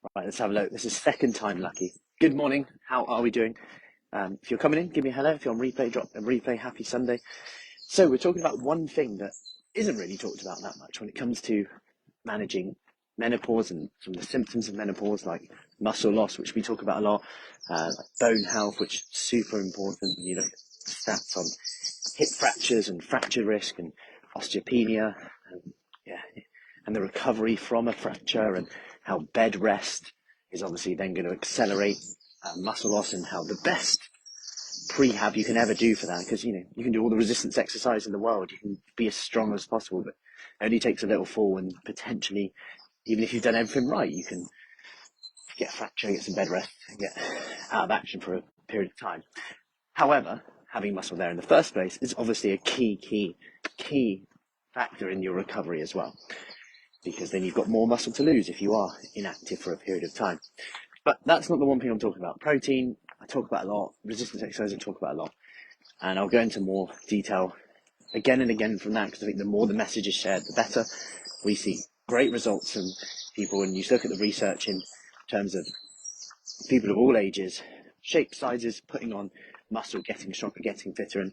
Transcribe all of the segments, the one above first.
Right, let's have a look. This is second time lucky. Good morning. How are we doing? If you're coming in, give me a hello. If you're on replay, drop a replay. Happy Sunday. So we're talking about one thing that isn't really talked about that much when it comes to managing menopause and some of the symptoms of menopause, like muscle loss, which we talk about a lot, like bone health, which is super important. You look at stats on hip fractures and fracture risk and osteopenia, and, and the recovery from a fracture, and how bed rest is obviously then going to accelerate muscle loss, and how the best prehab you can ever do for that, because you can do all the resistance exercise in the world, you can be as strong as possible, but it only takes a little fall, and potentially, even if you've done everything right, you can get a fracture, get some bed rest, and get out of action for a period of time. However, having muscle there in the first place is obviously a key factor in your recovery as well, because then you've got more muscle to lose if you are inactive for a period of time. But that's not the one thing I'm talking about. Protein, I talk about a lot. Resistance exercise, I talk about a lot. And I'll go into more detail again and again from that, because I think the more the message is shared, the better. We see great results from people, and you look at the research in terms of people of all ages, shapes, sizes, putting on muscle, getting stronger, getting fitter, and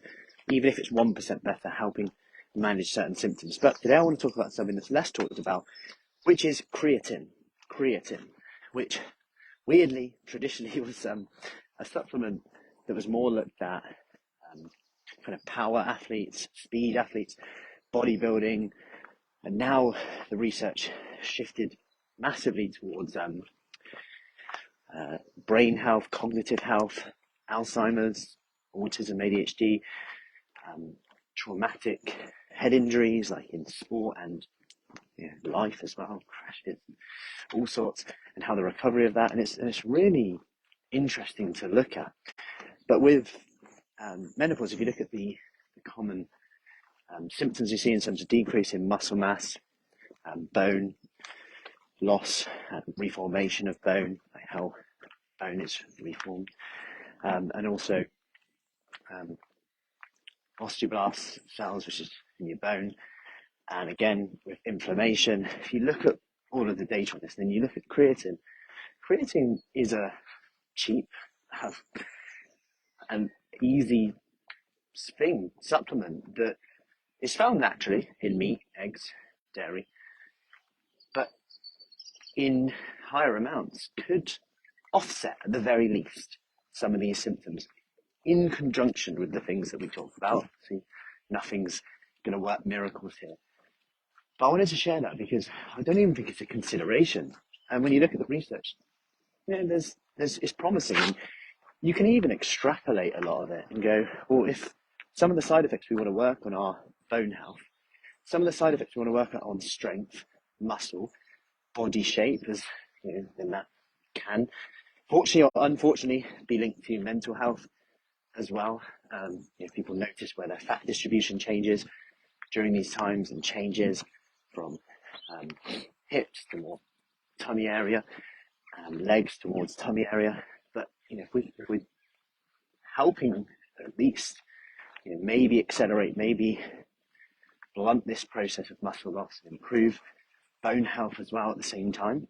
even if it's 1% better, helping manage certain symptoms. But today I want to talk about something that's less talked about, which is creatine, which weirdly, traditionally was a supplement that was more looked at kind of power athletes, speed athletes, bodybuilding, and now the research shifted massively towards brain health, cognitive health, Alzheimer's, autism, ADHD, traumatic head injuries like in sport and life as well, crashes, all sorts, and how the recovery of that, and it's really interesting to look at. But with menopause, if you look at the common symptoms you see in terms of decrease in muscle mass, bone loss, reformation of bone, like how bone is reformed, and also osteoblast cells, which is in your bone, and again with inflammation. If you look at all of the data on this, then you look at creatine is a cheap and easy supplement that is found naturally in meat, eggs, dairy, but in higher amounts could offset at the very least some of these symptoms in conjunction with the things that we talk about. See, nothing's going to work miracles here. But I wanted to share that because I don't even think it's a consideration. And when you look at the research, it's promising. And you can even extrapolate a lot of it and go, well, if some of the side effects we want to work on are bone health, some of the side effects we want to work on strength, muscle, body shape, then that can, fortunately or unfortunately, be linked to mental health as well. People notice where their fat distribution changes during these times, and changes from hips to more tummy area, and legs towards tummy area. But if we're helping at least maybe accelerate, maybe blunt this process of muscle loss and improve bone health as well at the same time.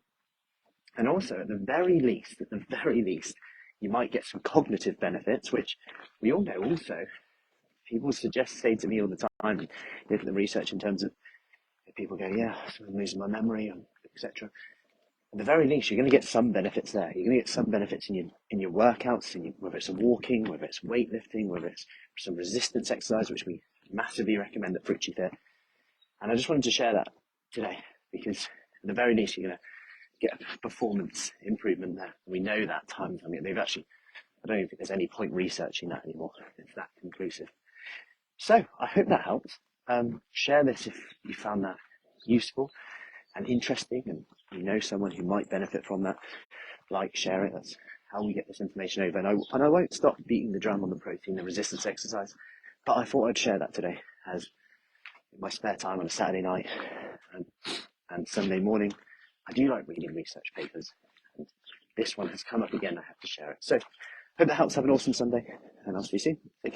And also, at the very least, you might get some cognitive benefits, which we all know also. People say to me all the time, look at the research in terms of people go, I'm losing my memory, etc. At the very least, you're going to get some benefits there. You're going to get some benefits in your workouts, whether it's walking, whether it's weightlifting, whether it's some resistance exercise, which we massively recommend at FruiFit. And I just wanted to share that today, because at the very least, you're going to get a performance improvement there. We know that time. I don't even think there's any point researching that anymore. It's that conclusive. So I hope that helps. Share this if you found that useful and interesting, and you know someone who might benefit from that. Share it. That's how we get this information over. And I won't stop beating the drum on the protein, the resistance exercise, but I thought I'd share that today, as in my spare time on a Saturday night and Sunday morning, I do like reading research papers, and this one has come up again. I have to share it. So hope that helps. Have an awesome Sunday, and I'll see you soon. Take care.